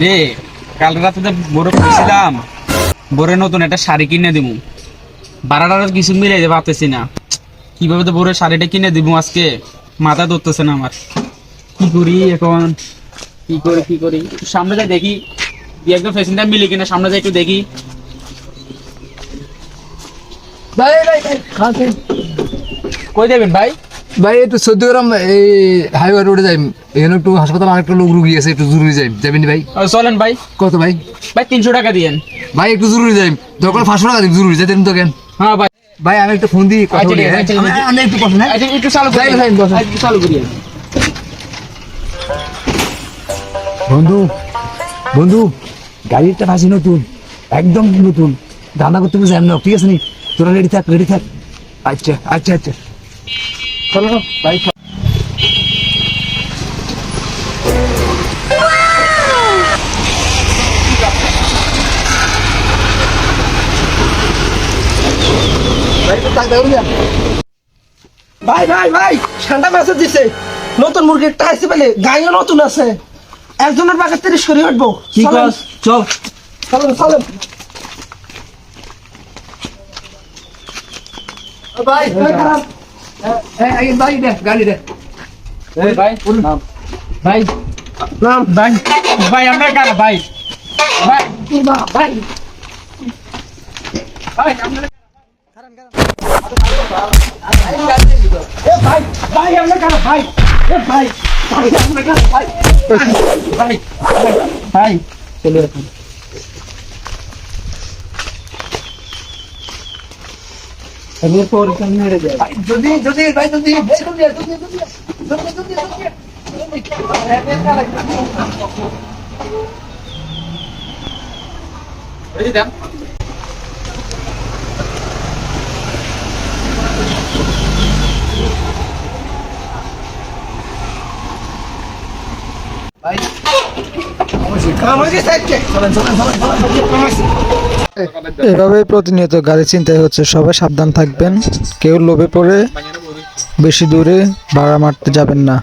রে কাল রাতে তো বড় কইছিলাম বড়ে নতুন একটা শাড়ি কিনে দিব। বারাটার কিছু মিলে যে পাতেছি না কিভাবে তো বড় শাড়িটা কিনে দিব আজকে, মাথা ধরতেছে না আমার। কি করি এখন, কি করি একটু সামনে যাই দেখি, দিয়ে একদম ফেসিনটা মিলে কিনা সামনে যাই একটু দেখি। ভাই ভাই খাতে কই যাবেন ভাই? ভাই একটু চৌদ্দগ্রাম এই হাইওয়ে রোডে যাই, এখানে একটু হাসপাতাল আরেকটা লোক রুগী আছে, একটু জরুরি যাই, যাবেন ভাই? চলেন ভাই। কত ভাই? ভাই 300 টাকা দিয়েন। ভাই একটু জরুরি যাই, দরকার 500 টাকা দিন, জরুরি যাইতেন তো কেন? হ্যাঁ ভাই। ভাই আমি একটু ফোন দিই, কথা আচ্ছা, বলি। ঠিক আছে, হ্যাঁ? আচ্ছা, আমি একটু কথা না আচ্ছা, একটু চালু যাই করি, ভাই, বসেন। একটু চালু করি। বন্ধু বন্ধু গাড়িটা ভাসি নতুন, একদম নতুন, রান্না করতে বুঝে না, ঠিক আছে নি? তোরা রেডি থাক, রেডি থাক। আচ্ছা আচ্ছা আচ্ছা চলো ভাই। ভাই ভাই ভাই ঠান্ডা মেসেজ দিছে, নতুন মুরগির টাইসি পেলে গাইও নতুন আছে, একজনের বাগে 30 করে উঠবো। কি কস? চল চলেন চলেন। ভাই খারাপ ভাই দে গাড়ি দে। ভাই নাম ভাই, নাম ভাই ভাই আমরা কারা ভাই? ভাই ভাই ভাই আমরা ভাই ভাই আমরা খারাপ ভাই, ভাই ভাই আমরা খারাপ ভাই, ভাই ভাই চলে আসুন। এরপর কেমনে রে যায়? যদি যদি ভাই যদি এই দেন এভাবে প্রতিনিয়ত গাড়ি ছিনতাই হচ্ছে, সবাই সাবধান থাকবেন, কেউ লোভে পড়ে বেশি দূরে ভাড়া মারতে যাবেন না।